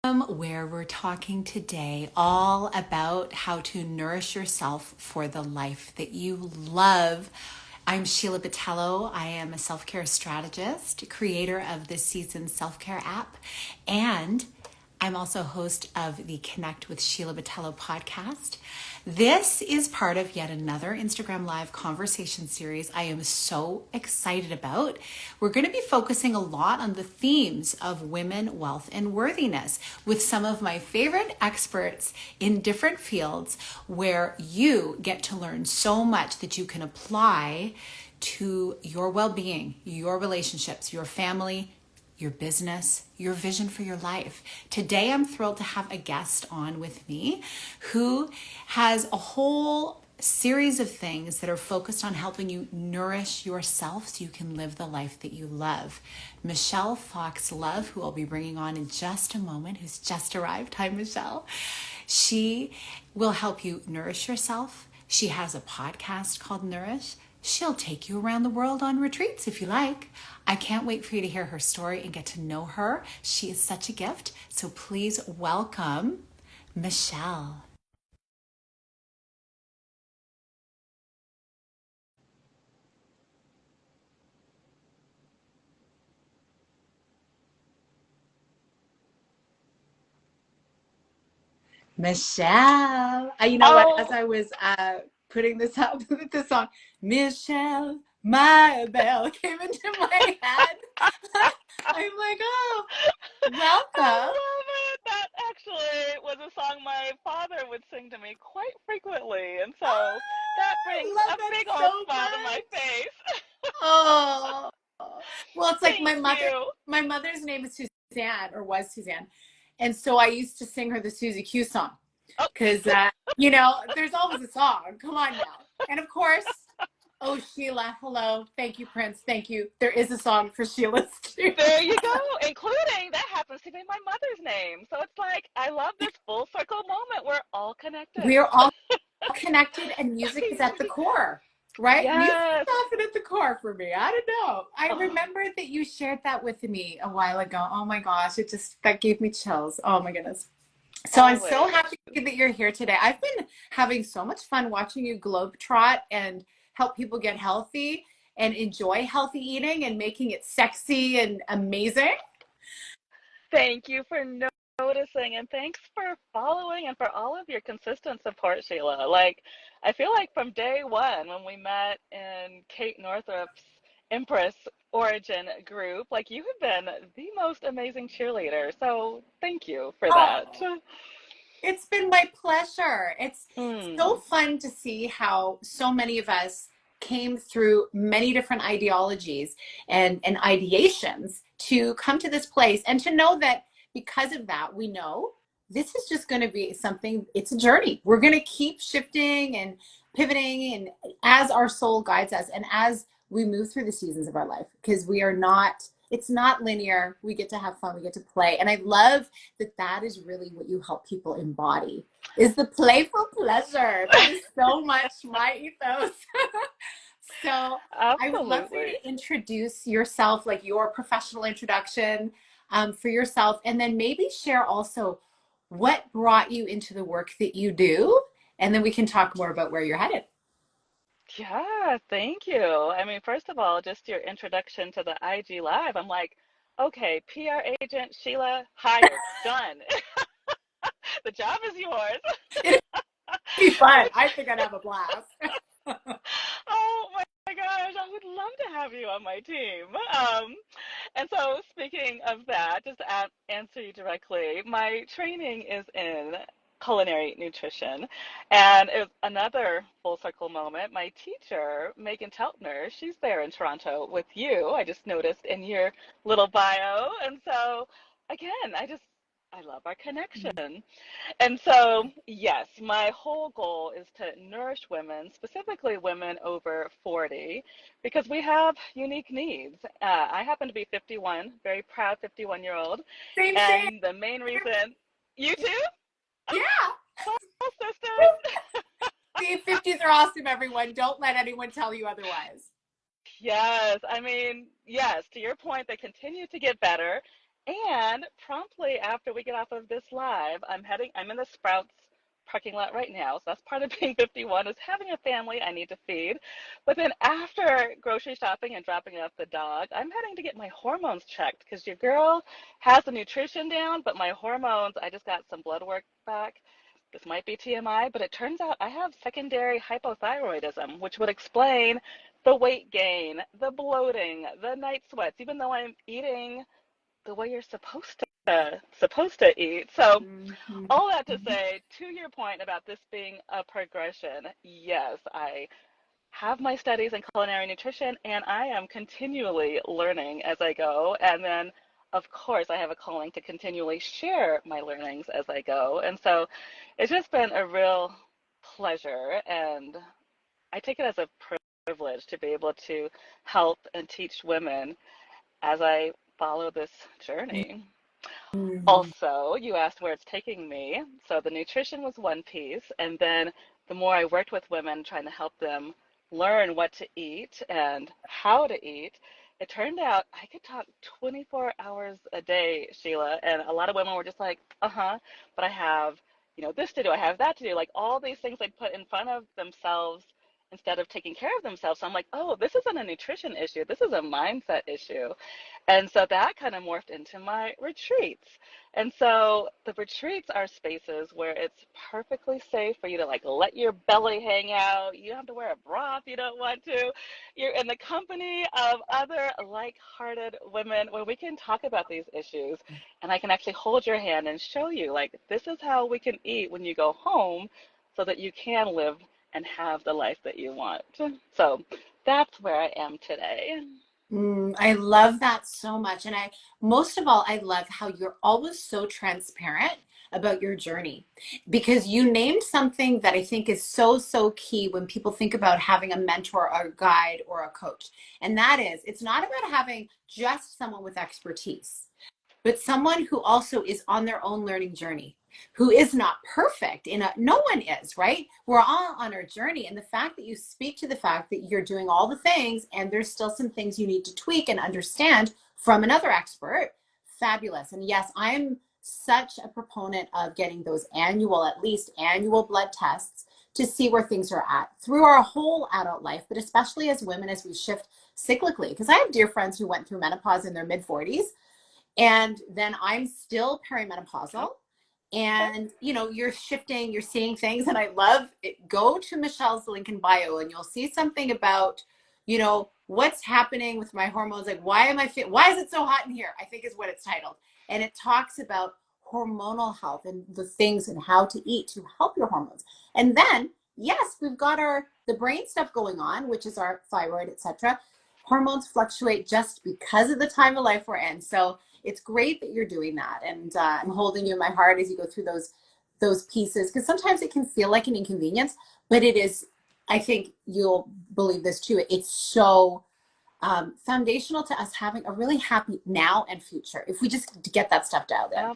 Where we're talking today all about how to nourish yourself for the life that you love. I'm Sheila Botello. I am a self-care strategist, creator of this season's self-care app, and I'm also host of the Connect with Sheila Botello podcast. This is part of yet another Instagram Live conversation series I am so excited about. We're going to be focusing a lot on the themes of women, wealth, and worthiness with some of my favorite experts in different fields where you get to learn so much that you can apply to your well-being, your relationships, your family, your business, your vision for your life. Today, I'm thrilled to have a guest on with me who has a whole series of things that are focused on helping you nourish yourself so you can live the life that you love. Michelle Fox Love, who I'll be bringing on in just a moment, who's just arrived. Hi, Michelle. She will help you nourish yourself. She has a podcast called Nourish. She'll take you around the world on retreats if you like. I can't wait for you to hear her story and get to know her. She is such a gift. So please welcome Michelle. Michelle. You know what? As Oh, I was putting this up, this song, Michelle, my bell came into my head. I'm like, oh, I welcome. love it. That actually was a song my father would sing to me quite frequently. And so that I brings love a that big so old smile to my much. face. Oh, well, it's like Thank you. my mother's name is Suzanne or was Suzanne. And so I used to sing her the Susie Q song Oh, because, there's always a song. Come on now. And of course, oh, Sheila, hello. Thank you, Prince. Thank you. There is a song for Sheila's too. there you go. Including that happens to be my mother's name. So it's like, I love this full circle moment. We're all connected. We are all connected and music is at the core, right? Music Yes. is often at the core for me. I don't know. I Oh, remember that you shared that with me a while ago. Oh my gosh, that gave me chills. Oh my goodness. So I'm so always. happy that you're here today. I've been having so much fun watching you globetrot and help people get healthy and enjoy healthy eating and making it sexy and amazing. Thank you for noticing and thanks for following and for all of your consistent support, Sheila. Like, I feel like from day one when we met in Kate Northrup's Empress Origin group, like you have been the most amazing cheerleader. So thank you for that. Oh, it's been my pleasure. It's so Mm, fun to see how so many of us came through many different ideologies and ideations to come to this place and to know that because of that, we know this is just going to be something, it's a journey. We're going to keep shifting and pivoting and as our soul guides us and as we move through the seasons of our life, because we are not, it's not linear. We get to have fun, we get to play. And I love that is really what you help people embody is the playful pleasure. That is so much my ethos. So I would love for you absolutely. to introduce yourself, like your professional introduction for yourself, and then maybe share also what brought you into the work that you do, and then we can talk more about where you're headed. Yeah, thank you. I mean, first of all, just your introduction to the IG Live, I'm like, okay, PR agent Sheila hired, done. The job is yours. It'd be fun. Which, I think I'd have a blast. oh my gosh, I would love to have you on my team. And so, speaking of that, just to answer you directly, my training is in culinary nutrition. And it was another full circle moment. My teacher, Megan Teltner, she's there in Toronto with you. I just noticed in your little bio. And so, again, I love our connection. And so, yes, my whole goal is to nourish women, specifically women over 40, because we have unique needs. I happen to be 51, very proud 51-year-old. Same, same. And the main reason, you too? Yeah. Oh, sisters. See, 50s are awesome, everyone. Don't let anyone tell you otherwise. Yes, I mean, yes, to your point, they continue to get better. And promptly after we get off of this live, I'm in the Sprouts parking lot right now. So that's part of being 51 is having a family I need to feed. But then after grocery shopping and dropping off the dog, I'm heading to get my hormones checked because your girl has the nutrition down, but my hormones, I just got some blood work back. This might be TMI, but it turns out I have secondary hypothyroidism, which would explain the weight gain, the bloating, the night sweats, even though I'm eating the way you're supposed to eat. So Mhm. all that to say, to your point about this being a progression, yes, I have my studies in culinary nutrition and I am continually learning as I go. And then of course I have a calling to continually share my learnings as I go. And so it's just been a real pleasure and I take it as a privilege to be able to help and teach women as I follow this journey. Mhm. Also, you asked where it's taking me. So the nutrition was one piece, and then the more I worked with women trying to help them learn what to eat and how to eat, it turned out I could talk 24 hours a day, Sheila, and a lot of women were just like, "Uh-huh, but I have, this to do, I have that to do." Like all these things they put in front of themselves instead of taking care of themselves. So I'm like, "Oh, this isn't a nutrition issue. This is a mindset issue." And so that kind of morphed into my retreats. And so the retreats are spaces where it's perfectly safe for you to like let your belly hang out. You don't have to wear a bra if you don't want to. You're in the company of other like-hearted women where we can talk about these issues and I can actually hold your hand and show you like this is how we can eat when you go home so that you can live and have the life that you want. So that's where I am today. I love that so much. And most of all, I love how you're always so transparent about your journey because you named something that I think is so, so key when people think about having a mentor, a guide, or a coach. And that is, it's not about having just someone with expertise, but someone who also is on their own learning journey, who is not perfect no one is, right? We're all on our journey. And the fact that you speak to the fact that you're doing all the things and there's still some things you need to tweak and understand from another expert, fabulous. And yes, I'm such a proponent of getting those at least annual blood tests to see where things are at through our whole adult life, but especially as women as we shift cyclically. Because I have dear friends who went through menopause in their mid 40s, and then I'm still perimenopausal. And you're shifting, you're seeing things, and I love it. Go to Michelle's link in bio and you'll see something about what's happening with my hormones. Like, why is it so hot in here, I think is what it's titled. And it talks about hormonal health and the things and how to eat to help your hormones. And then yes, we've got the brain stuff going on, which is our thyroid, etc. Hormones fluctuate just because of the time of life we're in. So it's great that you're doing that, and I'm holding you in my heart as you go through those pieces, because sometimes it can feel like an inconvenience, but it is. I think you'll believe this too. It's so foundational to us having a really happy now and future if we just get that stuff dialed in.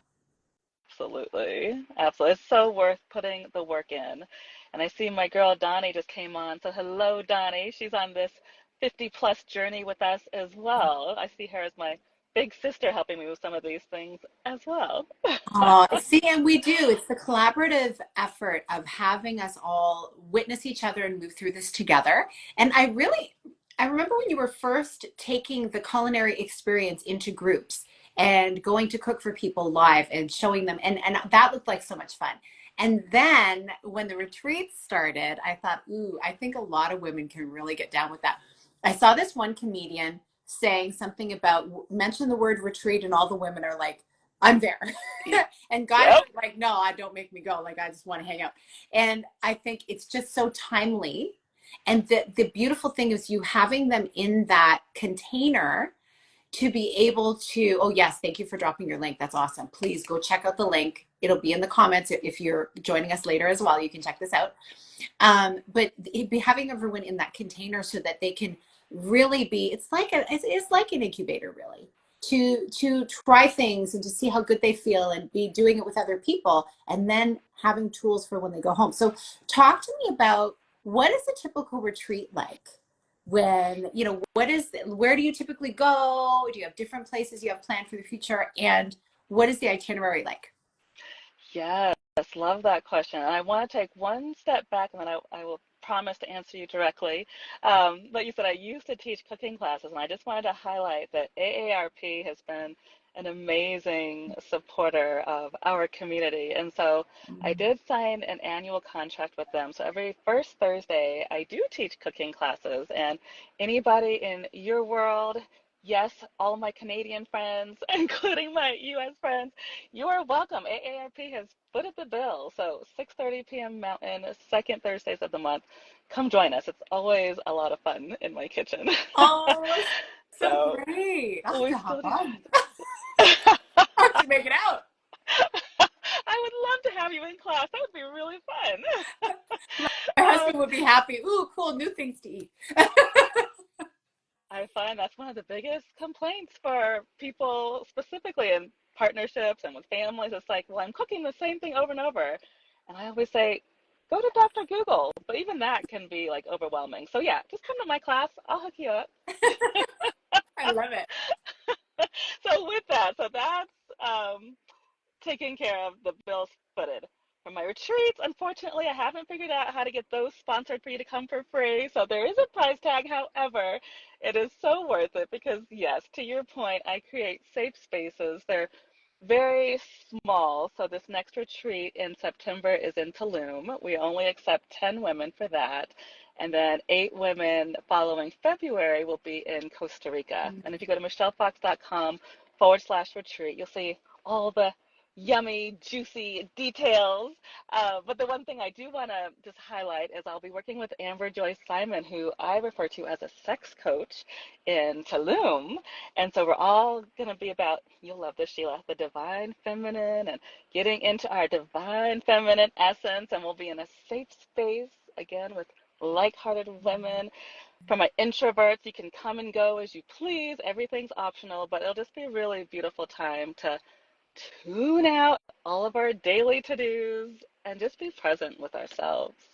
Absolutely. Absolutely. It's so worth putting the work in. And I see my girl Donnie just came on. So hello, Donnie. She's on this 50 plus journey with us as well. I see her as my big sister helping me with some of these things as well. Oh, see, and we do. It's the collaborative effort of having us all witness each other and move through this together. And I remember when you were first taking the culinary experience into groups and going to cook for people live and showing them, and that looked like so much fun. And then when the retreat started, I thought, ooh, I think a lot of women can really get down with that. I saw this one comedian saying something about mention the word retreat, and all the women are like, I'm there. And guys Yep. are like, no, I don't make me go. Like, I just want to hang out. And I think it's just so timely. And the beautiful thing is you having them in that container to be able to, oh, yes, thank you for dropping your link. That's awesome. Please go check out the link. It'll be in the comments. If you're joining us later as well, you can check this out. But it'd be having everyone in that container so that they can really be, it's like an incubator, really, to try things and to see how good they feel and be doing it with other people, and then having tools for when they go home. So talk to me about, what is a typical retreat like? when, where do you typically go? Do you have different places you have planned for the future? And what is the itinerary like? Yes, love that question. And I want to take one step back and then I will promise to answer you directly. But you said I used to teach cooking classes, and I just wanted to highlight that AARP has been an amazing supporter of our community. And so I did sign an annual contract with them. So every first Thursday, I do teach cooking classes, and anybody in your world, yes, all my Canadian friends, including my US friends, you are welcome. AARP has footed the bill. So 6:30 p.m. Mountain, second Thursdays of the month. Come join us. It's always a lot of fun in my kitchen. Oh, so So great. I'll have we to still hop do on. that. I have to make it out. I would love to have you in class. That would be really fun. My Um, husband would be happy. Ooh, cool, new things to eat. I find that's one of the biggest complaints for people, specifically in partnerships and with families. It's like, well, I'm cooking the same thing over and over. And I always say, go to Dr. Google. But even that can be like overwhelming. So yeah, just come to my class. I'll hook you up. I love it. So with that, so that's taking care of the bills footed. For my retreats, unfortunately, I haven't figured out how to get those sponsored for you to come for free. So there is a price tag. However, it is so worth it because, yes, to your point, I create safe spaces. They're very small. So this next retreat in September is in Tulum. We only accept 10 women for that. And then 8 women following February will be in Costa Rica. And if you go to michellefox.com/retreat, you'll see all the yummy, juicy details. But the one thing I do want to just highlight is I'll be working with Amber Joyce Simon, who I refer to as a sex coach in Tulum. And so we're all going to be about, you'll love this, Sheila, the divine feminine and getting into our divine feminine essence. And we'll be in a safe space, again, with like-hearted women. For my introverts, you can come and go as you please. Everything's optional, but it'll just be a really beautiful time to tune out all of our daily to-dos and just be present with ourselves.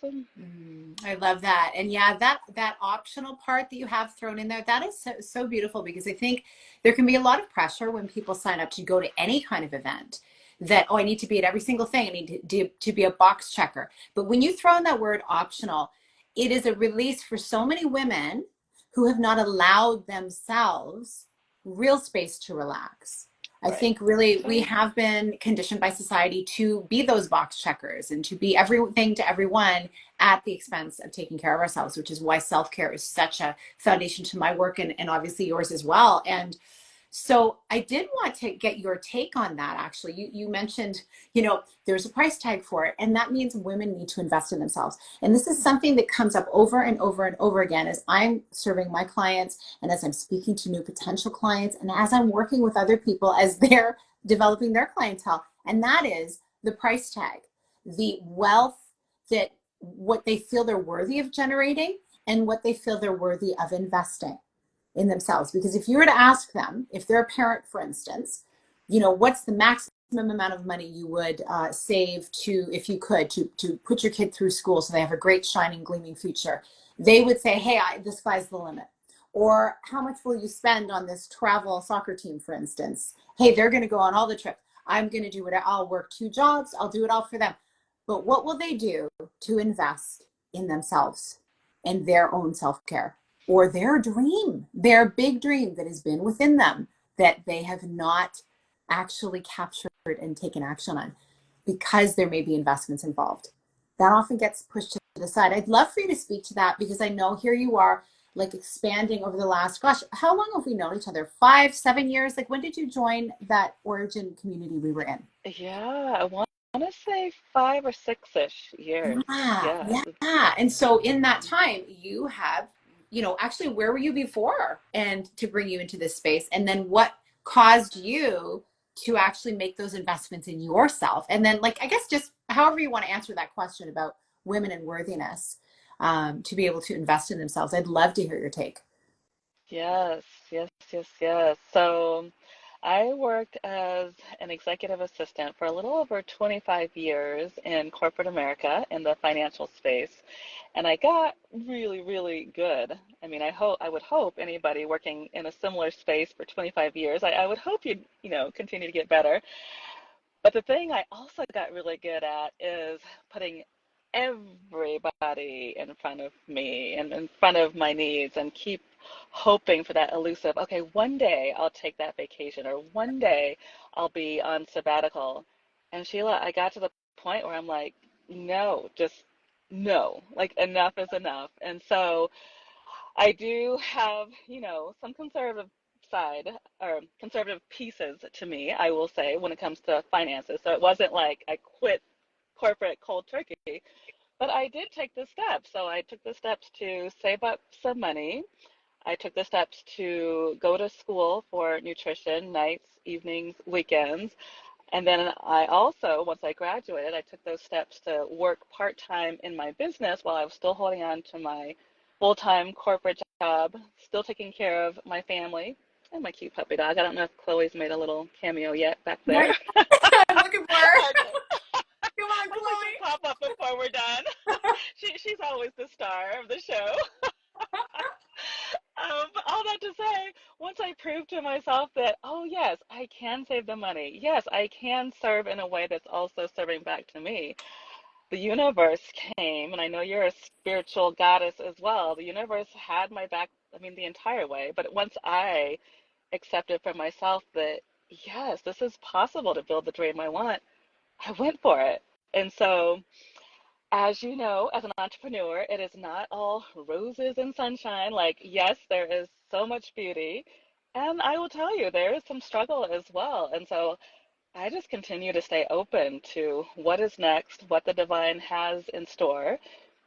I love that. And yeah, that optional part that you have thrown in there, that is so beautiful because I think there can be a lot of pressure when people sign up to go to any kind of event that, oh, I need to be at every single thing. I need to be a box checker. But when you throw in that word optional, it is a release for so many women who have not allowed themselves real space to relax. I Right. think really we Right. have been conditioned by society to be those box checkers and to be everything to everyone at the expense of taking care of ourselves, which is why self-care is such a foundation to my work and obviously yours as well. And so I did want to get your take on that. Actually, you mentioned, there's a price tag for it, and that means women need to invest in themselves. And this is something that comes up over and over and over again as I'm serving my clients and as I'm speaking to new potential clients and as I'm working with other people as they're developing their clientele. And that is the price tag, the wealth that what they feel they're worthy of generating and what they feel they're worthy of investing in themselves. Because if you were to ask them, if they're a parent, for instance, what's the maximum amount of money you would save to, if you could, to put your kid through school so they have a great, shining, gleaming future, they would say, hey, the sky's the limit. Or how much will you spend on this travel soccer team, for instance? Hey, they're going to go on all the trips. I'm going to do it. I'll work 2 jobs. I'll do it all for them. But what will they do to invest in themselves and their own self-care? Or their dream, their big dream that has been within them that they have not actually captured and taken action on because there may be investments involved. That often gets pushed to the side. I'd love for you to speak to that because I know here you are like expanding over the last, gosh, how long have we known each other? 5, 7 years? Like when did you join that origin community we were in? Yeah, I want to say 5 or 6-ish years. Yeah, Yeah. yeah. And so in that time, you have, actually, where were you before and to bring you into this space? And then what caused you to actually make those investments in yourself? And then, like, I guess just however you want to answer that question about women and worthiness, to be able to invest in themselves. I'd love to hear your take. Yes, yes, yes, yes. So I worked as an executive assistant for a little over 25 years in corporate America in the financial space, and I got really, really good. I mean, I would hope anybody working in a similar space for 25 years, I would hope you'd, continue to get better. But the thing I also got really good at is putting everybody in front of me and in front of my needs and keep hoping for that elusive, okay, one day I'll take that vacation or one day I'll be on sabbatical. And Sheila, I got to the point where I'm like, no, just no, like enough is enough. And so I do have, some conservative side or conservative pieces to me, I will say, when it comes to finances. So it wasn't like I quit corporate cold turkey, but I did take the steps. So I took the steps to save up some money. I took the steps to go to school for nutrition, nights, evenings, weekends. And then I also, once I graduated, I took those steps to work part-time in my business while I was still holding on to my full-time corporate job, still taking care of my family and my cute puppy dog. I don't know if Chloe's made a little cameo yet back Not there. yet. I'm looking for her. Okay. Come on, Hopefully she'll pop up before we're done. Chloe. She's always the star of the show. But all that to say, once I proved to myself that, oh, yes, I can save the money. Yes, I can serve in a way that's also serving back to me. The universe came, and I know you're a spiritual goddess as well. The universe had my back, I mean, the entire way. But once I accepted for myself that, yes, this is possible to build the dream I want, I went for it. And so, as you know, as an entrepreneur, it is not all roses and sunshine. Like, yes, there is so much beauty. And I will tell you, there is some struggle as well. And so I just continue to stay open to what is next, what the divine has in store.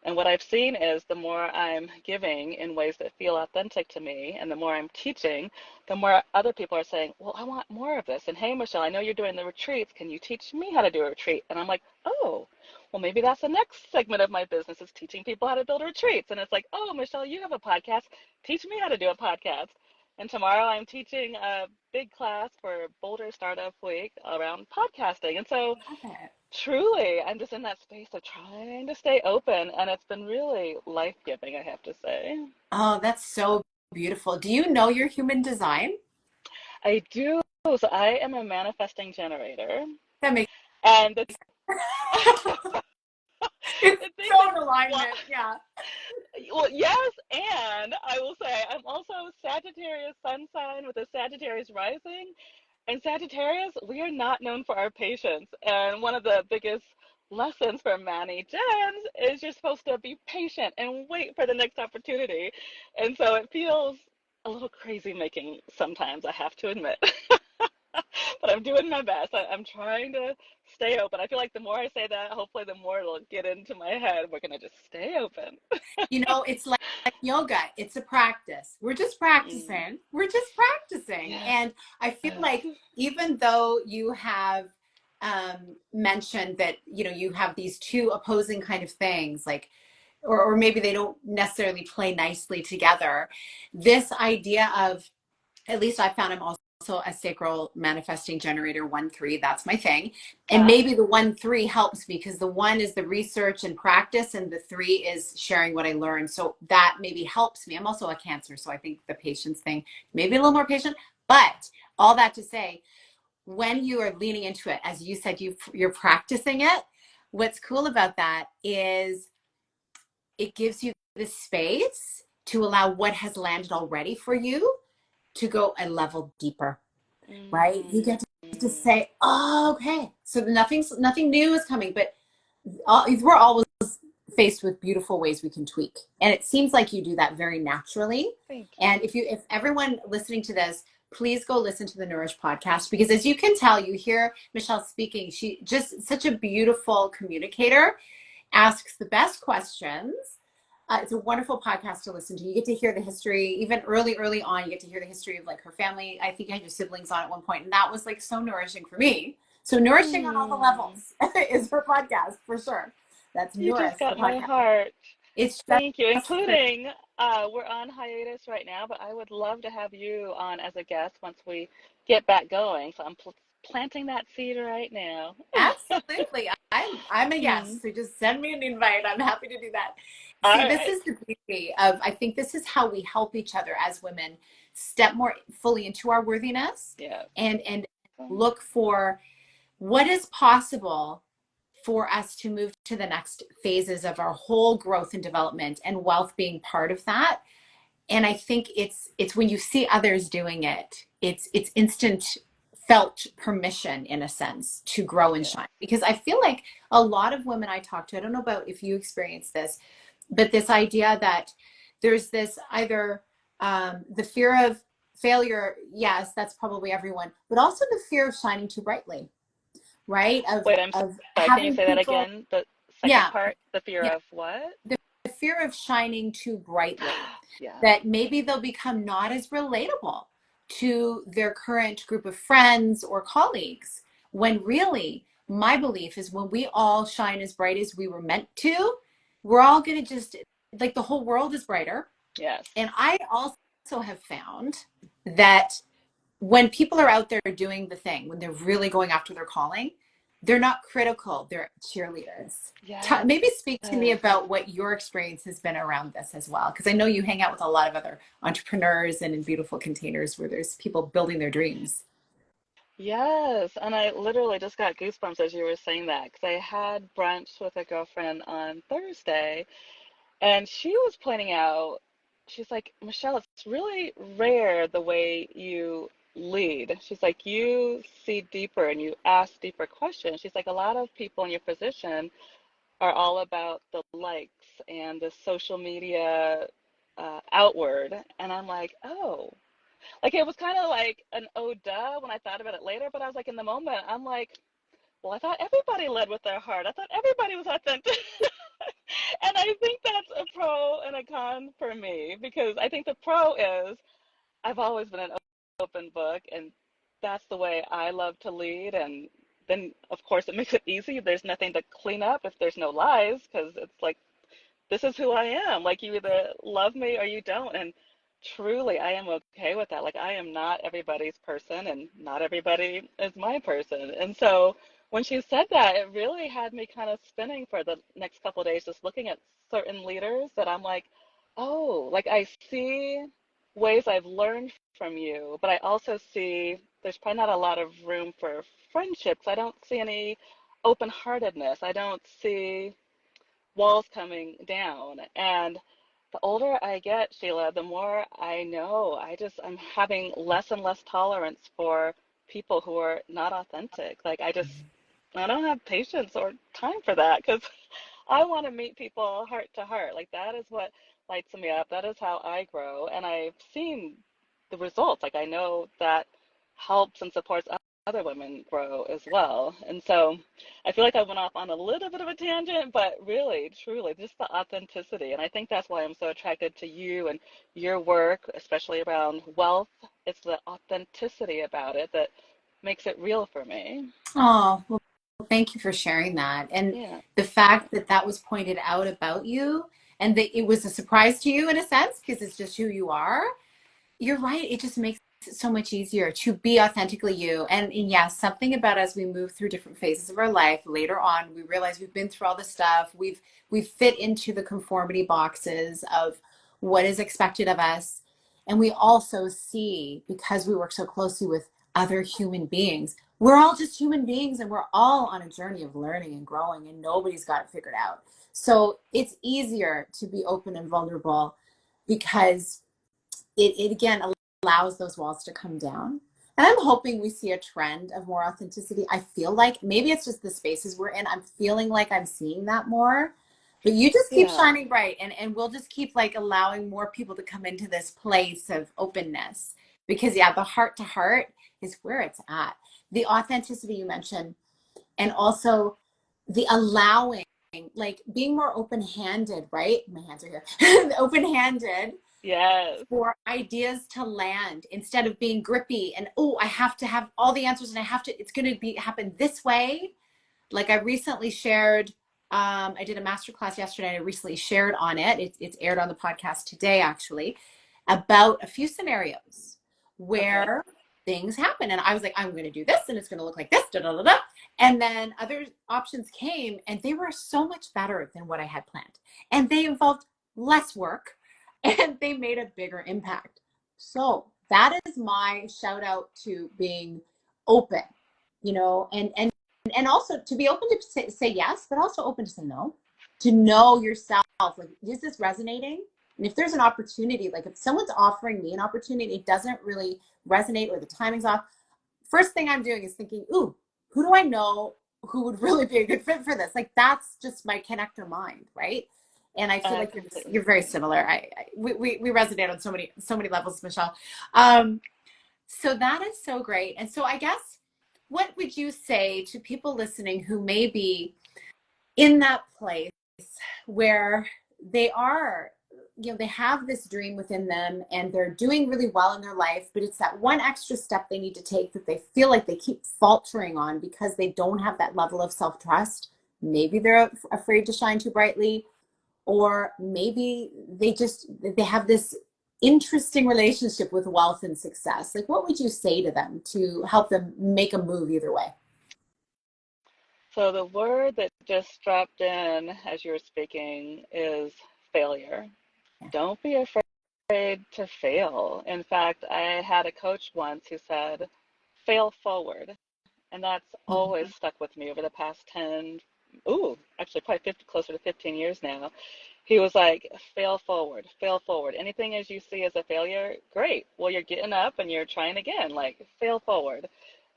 And what I've seen is the more I'm giving in ways that feel authentic to me, and the more I'm teaching, the more other people are saying, well, I want more of this. And hey, Michelle, I know you're doing the retreats. Can you teach me how to do a retreat? And I'm like, oh, well, maybe that's the next segment of my business is teaching people how to build retreats. And it's like, oh, Michelle, you have a podcast. Teach me how to do a podcast. And tomorrow I'm teaching a big class for Boulder Startup Week around podcasting. And so Love it. truly, I'm just in that space of trying to stay open, and it's been really life-giving, I have to say. Oh, that's so beautiful. Do you know your human design? I do. So I am a manifesting generator. That makes And the, it's the thing so that's in what, alignment. Yeah. well, yes, and I will say I'm also Sagittarius sun sign with a Sagittarius rising. And Sagittarius, we are not known for our patience. And one of the biggest lessons for Manny Gens is you're supposed to be patient and wait for the next opportunity. And so it feels a little crazy making sometimes, I have to admit. But I'm doing my best. I'm trying to stay open. I feel like the more I say that, hopefully the more it'll get into my head. We're going to just stay open. It's like yoga. It's a practice. We're just Mm. practicing. We're just practicing. Yes, And I feel yes. like even though you have mentioned that, you have these two opposing kind of things, like, or maybe they don't necessarily play nicely together. This idea of, at least I found I'm also a sacral manifesting generator 1-3. That's my thing. And Ah, maybe the 1-3 helps me because the 1 is the research and practice, and the 3 is sharing what I learned. So that maybe helps me. I'm also a Cancer, so I think the patience thing, maybe a little more patient. But all that to say, when you are leaning into it, as you said, you're practicing it. What's cool about that is it gives you the space to allow what has landed already for you to go a level deeper, right? You mm, get to say, oh, okay, so nothing new is coming, but we're always faced with beautiful ways we can tweak, and it seems like you do that very naturally. thank And you. if everyone listening to this, please go listen to the Nourish podcast, because as you can tell, you hear Michelle speaking, she just such a beautiful communicator, asks the best questions. It's a wonderful podcast to listen to. You get to hear the history, even early on, you get to hear the history of like her family. I think I had your siblings on at one point, and that was like so nourishing for me. So nourishing on all the Mm. levels is her podcast for sure. That's You just Nourish, the got my podcast. heart. It's Thank you, just for including We're on hiatus right now, but I would love to have you on as a guest once we get back going. So I'm planting that seed right now. Absolutely. I'm a yes. Hmm. So just send me an invite. I'm happy to do that. All See, this right. is the beauty of, I think this is how we help each other as women step more fully into our worthiness Yes. and look for what is possible for us to move to the next phases of our whole growth and development, and wealth being part of that. And I think it's when you see others doing it, it's instant felt permission in a sense to grow and Yeah. shine. Because I feel like a lot of women I talk to, I don't know about if you experience this, but this idea that there's this either the fear of failure, yes, that's probably everyone, but also the fear of shining too brightly, right? Wait, I'm Of sorry. Can you having say that people, again? The second yeah, part, the fear yeah, of what? the fear of shining too brightly, Yeah. that maybe they'll become not as relatable to their current group of friends or colleagues. When really, my belief is when we all shine as bright as we were meant to, we're all going to just, like, the whole world is brighter. Yes. And I also have found that when people are out there doing the thing, when they're really going after their calling, they're not critical, they're cheerleaders. Yes. Maybe speak to me about what your experience has been around this as well, because I know you hang out with a lot of other entrepreneurs and in beautiful containers where there's people building their dreams. Yes. And I literally just got goosebumps as you were saying that because I had brunch with a girlfriend on Thursday. And she was pointing out, she's like, Michelle, it's really rare the way you lead. She's like, you see deeper and you ask deeper questions. She's like, a lot of people in your position are all about the likes and the social media outward. And I'm like, oh, like it was kind of like an oh duh when I thought about it later, but I was like, in the moment, I'm like, well, I thought everybody led with their heart. I thought everybody was authentic. And I think that's a pro and a con for me because I think the pro is I've always been an open book and that's the way I love to lead. And then, of course, it makes it easy. There's nothing to clean up if there's no lies because it's like this is who I am. Like you either love me or you don't. And truly, I am okay with that. Like I am not everybody's person and not everybody is my person. And so when she said that, it really had me kind of spinning for the next couple of days, just looking at certain leaders that I'm like, oh, like I see ways I've learned from you, but I also see there's probably not a lot of room for friendships. I don't see any open-heartedness. I don't see walls coming down. And the older I get, Sheila, the more I know I'm having less and less tolerance for people who are not authentic. I don't have patience or time for that because I want to meet people heart to heart. Like that is what lights me up. That is how I grow. And I've seen the results. Like I know that helps and supports other women grow as well. And so I feel like I went off on a little bit of a tangent, but really, truly, just the authenticity. And I think that's why I'm so attracted to you and your work, especially around wealth. It's the authenticity about it that makes it real for me. Oh, well, thank you for sharing that. And Yeah. the fact that that was pointed out about you and that it was a surprise to you in a sense, because it's just who you are. You're right. It just makes it so much easier to be authentically you. And yes, something about as we move through different phases of our life, later on, we realize we've been through all this stuff. We've fit into the conformity boxes of what is expected of us. And we also see, because we work so closely with other human beings, we're all just human beings and we're all on a journey of learning and growing, and nobody's got it figured out. So it's easier to be open and vulnerable because it again allows those walls to come down. And I'm hoping we see a trend of more authenticity. I feel like maybe it's just the spaces we're in. I'm feeling like I'm seeing that more. But you just keep Yeah. shining bright, and we'll just keep like allowing more people to come into this place of openness. Because yeah, the heart to heart is where it's at. The authenticity you mentioned, and also the allowing, like being more open-handed, right? My hands are here. Open-handed Yes. for ideas to land instead of being grippy and, oh, I have to have all the answers and I have to, it's going to be happen this way. Like I recently shared I did a masterclass yesterday. I recently shared on it. It's aired on the podcast today, actually, about a few scenarios Okay. where things happen. And I was like, I'm going to do this and it's going to look like this. Da, da, da, da. And then other options came and they were so much better than what I had planned. And they involved less work and they made a bigger impact. So that is my shout out to being open, and also to be open to say yes, but also open to say no, to know yourself. Like, is this resonating? And if there's an opportunity, like if someone's offering me an opportunity, it doesn't really resonate or the timing's off. First thing I'm doing is thinking, ooh, who do I know who would really be a good fit for this? Like that's just my connector mind, right? And I feel I like completely you're very agree. similar. We resonate on so many levels, Michelle. Um, so that is so great. And so I guess what would you say to people listening who may be in that place where they are, they have this dream within them and they're doing really well in their life, but it's that one extra step they need to take that they feel like they keep faltering on because they don't have that level of self-trust. Maybe they're afraid to shine too brightly, or maybe they have this interesting relationship with wealth and success. Like what would you say to them to help them make a move either way? So the word that just dropped in as you were speaking is failure. Yeah. Don't be afraid to fail. In fact, I had a coach once who said, fail forward. And that's always Mhm. stuck with me over the past 10, actually probably 50, closer to 15 years now. He was like, fail forward, fail forward. Anything as you see as a failure, great. Well, you're getting up and you're trying again, like fail forward.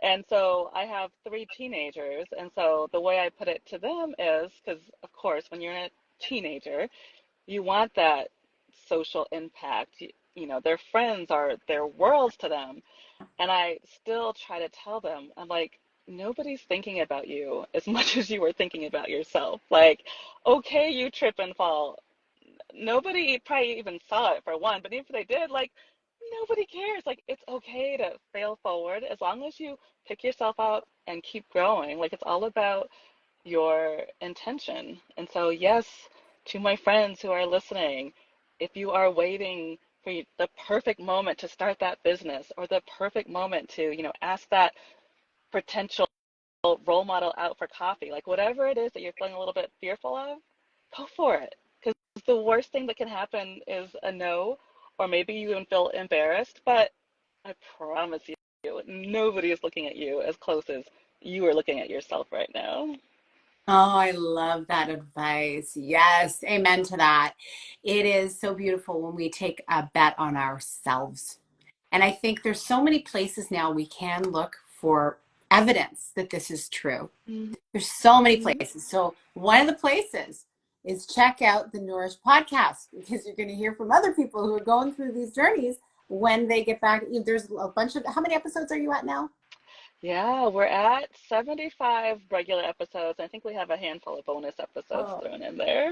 And so I have three teenagers. And so the way I put it to them is because, of course, when you're a teenager, you want that social impact. Their friends are their worlds to them. And I still try to tell them, I'm like, nobody's thinking about you as much as you were thinking about yourself. Like, okay, you trip and fall. Nobody probably even saw it for one, but even if they did, like, nobody cares. Like, it's okay to fail forward as long as you pick yourself up and keep growing. Like, it's all about your intention. And so, yes, to my friends who are listening, if you are waiting for the perfect moment to start that business or the perfect moment to, ask that potential role model out for coffee, like whatever it is that you're feeling a little bit fearful of, go for it. Because the worst thing that can happen is a no, or maybe you even feel embarrassed, but I promise you, nobody is looking at you as close as you are looking at yourself right now. Oh, I love that advice. Yes, amen to that. It is so beautiful when we take a bet on ourselves. And I think there's so many places now we can look for evidence that this is true. There's so many Mm-hmm. places. So one of the places is check out the Nourish podcast because you're going to hear from other people who are going through these journeys when they get back. There's a bunch of, how many episodes are you at now? Yeah, we're at 75 regular episodes. I think we have a handful of bonus episodes Oh, thrown in there.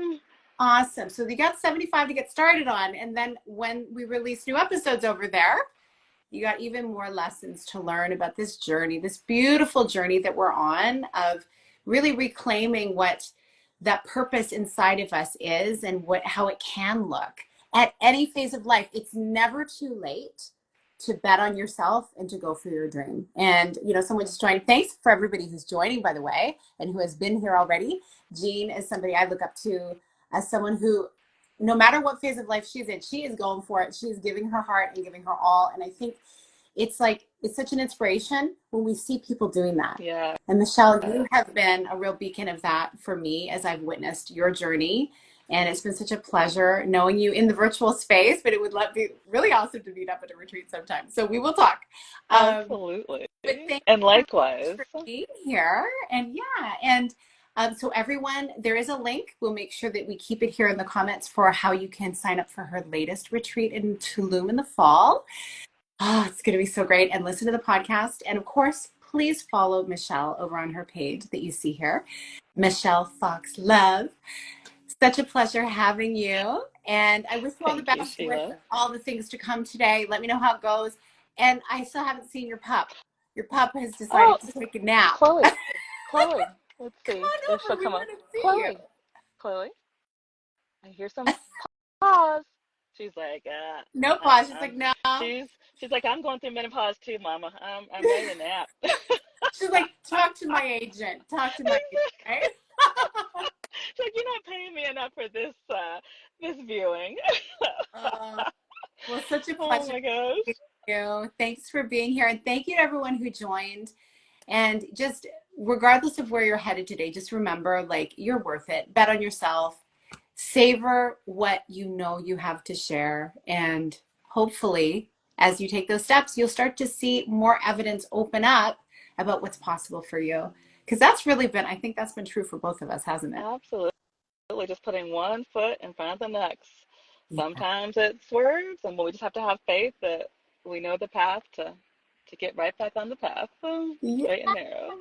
awesome. So you got 75 to get started on. And then when we release new episodes over there, you got even more lessons to learn about this journey, this beautiful journey that we're on of really reclaiming what that purpose inside of us is and how it can look at any phase of life. It's never too late to bet on yourself and to go for your dream. And someone just joined. Thanks for everybody who's joining, by the way, and who has been here already. Jean is somebody I look up to as someone who, no matter what phase of life she's in, she is going for it. She's giving her heart and giving her all. And I think it's such an inspiration when we see people doing that. Yeah. And Michelle, you have been a real beacon of that for me as I've witnessed your journey. And it's been such a pleasure knowing you in the virtual space, but it would be really awesome to meet up at a retreat sometime. So we will talk. Absolutely. But thank And you so much likewise. for being here. And yeah, and so everyone, there is a link. We'll make sure that we keep it here in the comments for how you can sign up for her latest retreat in Tulum in the fall. Oh, it's going to be so great. And listen to the podcast. And of course, please follow Michelle over on her page that you see here, Michelle Fox Love. Such a pleasure having you. And I wish you all the Thank you, best with Sheila. all the things to come today. Let me know how it goes. And I still haven't seen your pup. Your pup has Oh, decided to take a nap. Chloe. Chloe. Let's Come see if on she'll over. We come up. want to see you. Chloe, Chloe, I hear some pause. She's like, No I'm, pause. She's I'm, like, no. she's like, I'm going through menopause too, Mama. I'm ready to nap. She's like, talk to my agent. Talk to my agent, right? She's like, you're not paying me enough for this viewing. uh, well, such a Oh pleasure my gosh. to meet you. Thanks for being here. And thank you to everyone who joined. And just regardless of where you're headed today, just remember like you're worth it. Bet on yourself. Savor what you know you have to share. And hopefully, as you take those steps, you'll start to see more evidence open up about what's possible for you. Because that's really been, I think that's been true for both of us, hasn't it? Absolutely. Just putting one foot in front of the next. Yeah. Sometimes it swerves, and we just have to have faith that we know the path to get right back on the path, Yeah. straight and narrow.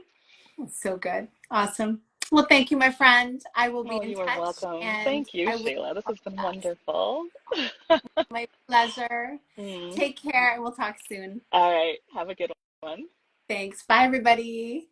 So good. Awesome. Well, thank you, my friend. I will be Oh, in you are touch welcome. and Thank you, I wish Sheila. This you all has been the best. wonderful. My pleasure. Mm. Take care and we'll talk soon. All right. Have a good one. Thanks. Bye, everybody.